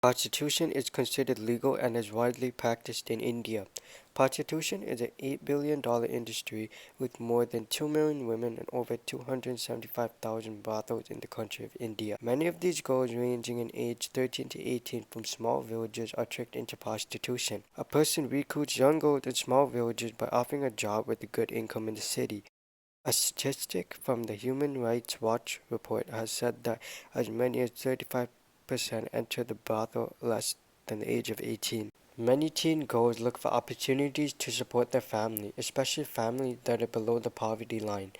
Prostitution is considered legal and is widely practiced in India. Prostitution is an $8 billion industry with more than 2 million women and over 275,000 brothels in the country of India. Many of these girls ranging in age 13 to 18 from small villages are tricked into prostitution. A person recruits young girls in small villages by offering a job with a good income in the city. A statistic from the Human Rights Watch report has said that as many as 35% enter the brothel less than the age of 18. Many teen girls look for opportunities to support their family, especially families that are below the poverty line.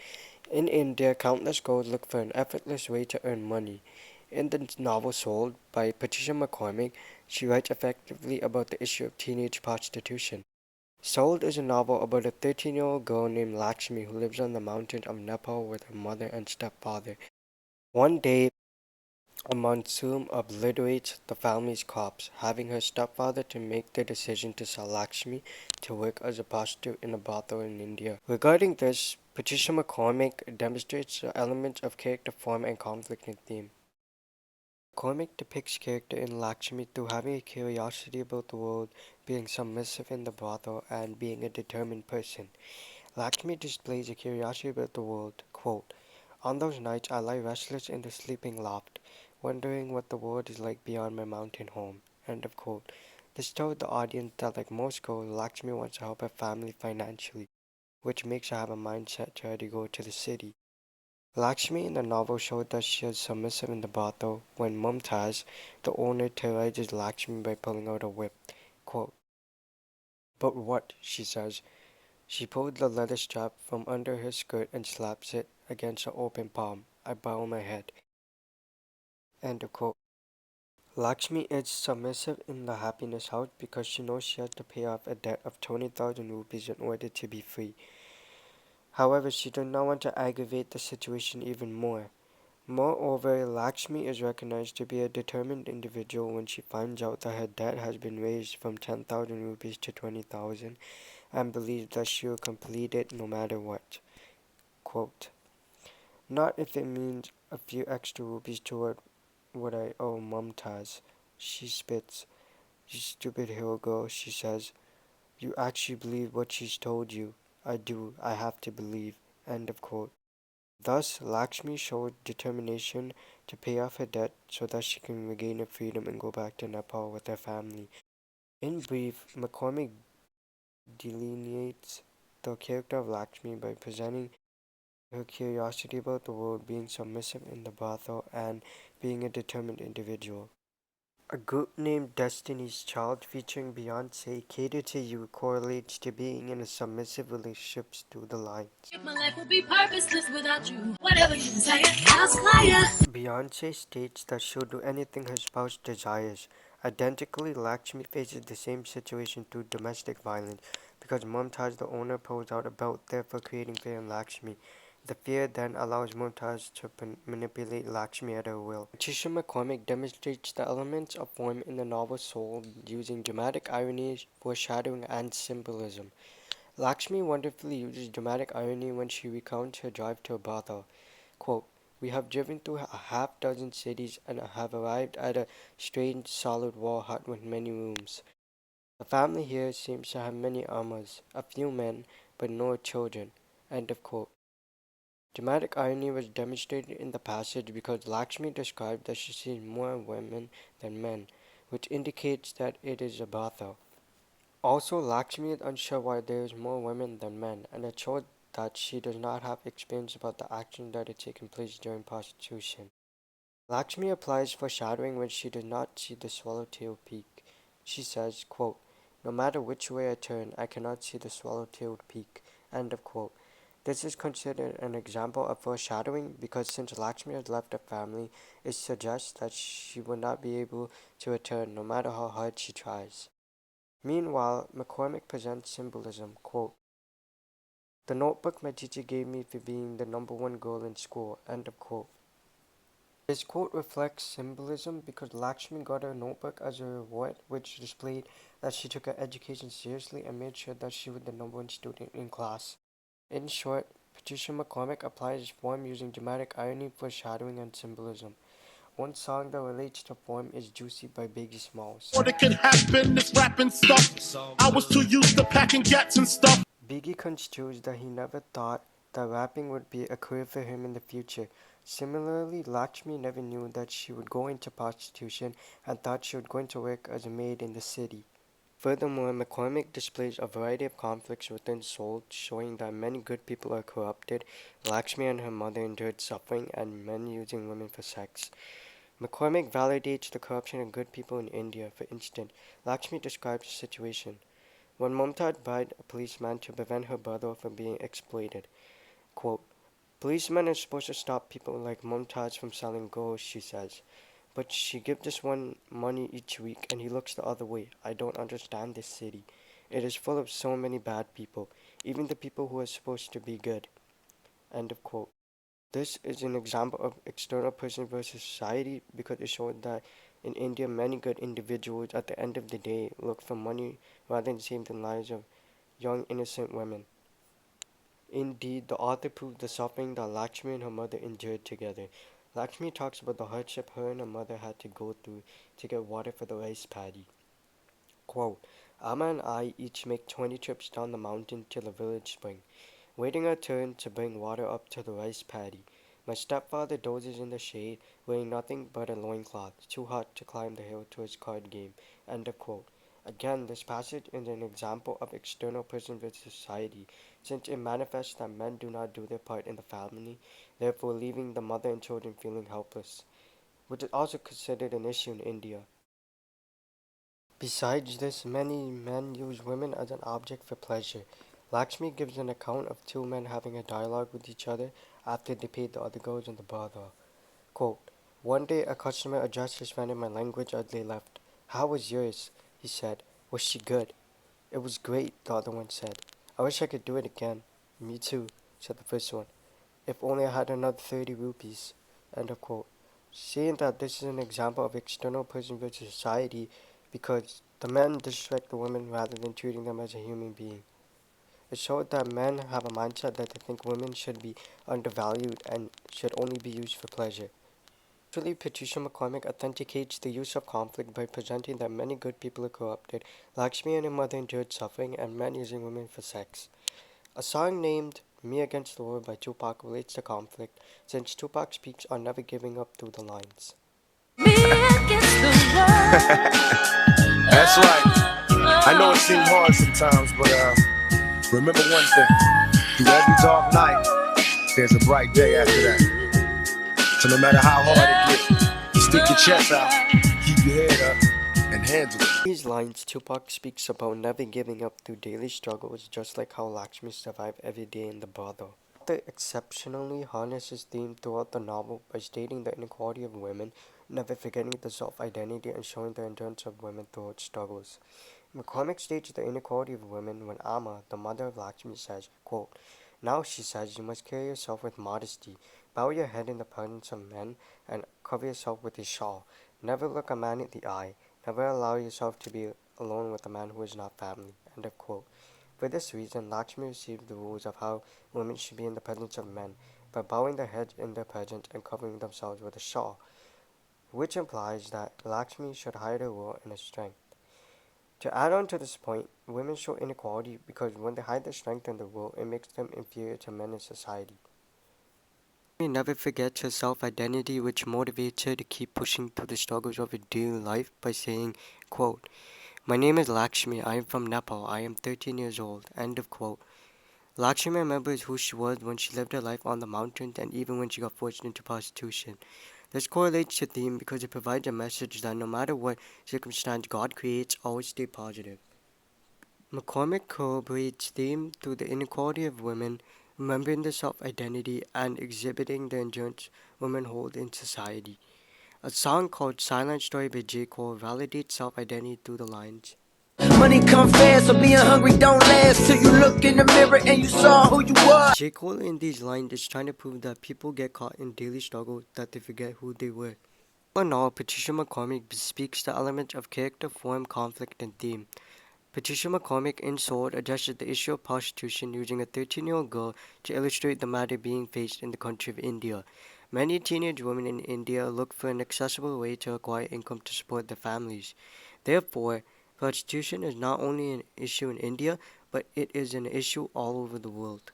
In India, countless girls look for an effortless way to earn money. In the novel Sold by Patricia McCormick, she writes effectively about the issue of teenage prostitution. Sold is a novel about a 13-year-old girl named Lakshmi who lives on the mountains of Nepal with her mother and stepfather. One day, a monsoon obliterates the family's crops, having her stepfather to make the decision to sell Lakshmi to work as a prostitute in a brothel in India. Regarding this, Patricia McCormick demonstrates the elements of character form and conflict in theme. McCormick depicts character in Lakshmi through having a curiosity about the world, being submissive in the brothel, and being a determined person. Lakshmi displays a curiosity about the world. Quote, "On those nights I lie restless in the sleeping loft, wondering what the world is like beyond my mountain home." End of quote. This told the audience that like most girls, Lakshmi wants to help her family financially, which makes her have a mindset to try to go to the city. Lakshmi in the novel showed that she is submissive in the brothel when Mumtaz, the owner, terrorizes Lakshmi by pulling out a whip. Quote, "But what?" she says. She pulled the leather strap from under her skirt and slaps it against her open palm. I bow my head. End of quote. Lakshmi is submissive in the happiness house because she knows she has to pay off a debt of 20,000 rupees in order to be free. However, she does not want to aggravate the situation even more. Moreover, Lakshmi is recognized to be a determined individual when she finds out that her debt has been raised from 10,000 rupees to 20,000 and believes that she will complete it no matter what. Quote, "Not if it means a few extra rupees toward what I owe Mumtaz." She spits. "You stupid hero girl," she says. "You actually believe what she's told you." "I do. I have to believe." End of quote. Thus, Lakshmi showed determination to pay off her debt so that she can regain her freedom and go back to Nepal with her family. In brief, McCormick delineates the character of Lakshmi by presenting her curiosity about the world, being submissive in the brothel, and being a determined individual. A group named Destiny's Child featuring Beyonce, Cater to You correlates to being in a submissive relationship through the lines. My life would be purposeless without you. Whatever you say, I'll supply ya. Beyonce states that she'll do anything her spouse desires. Identically, Lakshmi faces the same situation through domestic violence because Mumtaz, the owner, pulls out a belt, therefore creating fear in Lakshmi. The fear then allows Mumtaz to manipulate Lakshmi at her will. Patricia McCormick demonstrates the elements of form in the novel Soul using dramatic irony, foreshadowing, and symbolism. Lakshmi wonderfully uses dramatic irony when she recounts her drive to a brothel. Quote, "We have driven through a half dozen cities and have arrived at a strange solid wall hut with many rooms. The family here seems to have many amas, a few men, but no children." End of quote. Dramatic irony was demonstrated in the passage because Lakshmi described that she sees more women than men, which indicates that it is a brothel. Also, Lakshmi is unsure why there is more women than men, and it shows that she does not have experience about the actions that are taking place during prostitution. Lakshmi applies foreshadowing when she does not see the swallowtail peak. She says, quote, "No matter which way I turn, I cannot see the swallowtailed peak." End of quote. This is considered an example of foreshadowing because since Lakshmi has left her family, it suggests that she will not be able to return no matter how hard she tries. Meanwhile, McCormick presents symbolism, quote, "The notebook my teacher gave me for being the number one girl in school." End of quote. This quote reflects symbolism because Lakshmi got her notebook as a reward, which displayed that she took her education seriously and made sure that she was the number one student in class. In short, Patricia McCormick applies form using dramatic irony, foreshadowing, and symbolism. One song that relates to form is Juicy by Biggie Smalls. What it could happen, this rapping stuff. I was too used to packing gats and stuff. Biggie construes that he never thought that rapping would be a career for him in the future. Similarly, Lakshmi never knew that she would go into prostitution and thought she would go into work as a maid in the city. Furthermore, McCormick displays a variety of conflicts within Soul, showing that many good people are corrupted, Lakshmi and her mother endured suffering, and men using women for sex. McCormick validates the corruption of good people in India. For instance, Lakshmi describes the situation. When Mumtaz bribed a policeman to prevent her brother from being exploited. Quote, policemen are supposed to stop people like Mumtaz from selling girls, she says. But she gives this one money each week and he looks the other way. I don't understand this city. It is full of so many bad people, even the people who are supposed to be good. End of quote. This is an example of external person versus society because it showed that in India many good individuals at the end of the day look for money rather than save the lives of young innocent women. Indeed, the author proved the suffering that Lakshmi and her mother endured together. Lakshmi talks about the hardship her and her mother had to go through to get water for the rice paddy. Quote, Amma and I each make 20 trips down the mountain to the village spring, waiting our turn to bring water up to the rice paddy. My stepfather dozes in the shade, wearing nothing but a loincloth, too hot to climb the hill to his card game. End of quote. Again, this passage is an example of external person versus society, since it manifests that men do not do their part in the family, therefore leaving the mother and children feeling helpless, which is also considered an issue in India. Besides this, many men use women as an object for pleasure. Lakshmi gives an account of two men having a dialogue with each other after they paid the other girls in the brothel. Quote, one day a customer addressed his friend in my language as they left. How was yours? He said. Was she good? It was great, the other one said. I wish I could do it again. Me too, said the first one. If only I had another 30 rupees. End of quote. Seeing that this is an example of external person versus society because the men disrespect the women rather than treating them as a human being. It showed that men have a mindset that they think women should be undervalued and should only be used for pleasure. Actually, Patricia McCormick authenticates the use of conflict by presenting that many good people are corrupted, Lakshmi and her mother endured suffering, and men using women for sex. A song named Me Against the World by Tupac relates to conflict, since Tupac speaks on never giving up through the lines. Me against the world. That's right. I know it seems hard sometimes, but remember one thing. Through every dark night, there's a bright day after that. So no matter how hard it gets, stick your chest out, keep your head up, and handle it. In these lines, Tupac speaks about never giving up through daily struggles, just like how Lakshmi survived every day in the brothel. The author exceptionally harnesses this theme throughout the novel by stating the inequality of women, never forgetting the self-identity and showing the endurance of women throughout struggles. McCormick states the inequality of women when Amma, the mother of Lakshmi, says, quote, now, she says, you must carry yourself with modesty, bow your head in the presence of men, and cover yourself with a shawl. Never look a man in the eye. Never allow yourself to be alone with a man who is not family. End of quote. For this reason, Lakshmi received the rules of how women should be in the presence of men, by bowing their heads in their presence and covering themselves with a shawl, which implies that Lakshmi should hide her will and her strength. To add on to this point, women show inequality because when they hide their strength and their will, it makes them inferior to men in society. She never forgets her self-identity, which motivates her to keep pushing through the struggles of her daily life by saying, quote, my name is Lakshmi, I am from Nepal, I am 13 years old, end of quote. Lakshmi remembers who she was when she lived her life on the mountains and even when she got forced into prostitution. This correlates to theme because it provides a message that no matter what circumstance God creates, always stay positive. McCormick corroborates theme through the inequality of women, remembering their self-identity, and exhibiting the endurance women hold in society. A song called Silent Story by J. Cole validates self-identity through the lines. Money come fast, so being hungry don't last till you look in the mirror and you saw who you were. J. Cole in these lines is trying to prove that people get caught in daily struggle that they forget who they were. In all, Patricia McCormick speaks the elements of character, form, conflict, and theme. Patricia McCormick in Sword addresses the issue of prostitution using a 13-year-old girl to illustrate the matter being faced in the country of India. Many teenage women in India look for an accessible way to acquire income to support their families. Therefore, prostitution is not only an issue in India, but it is an issue all over the world.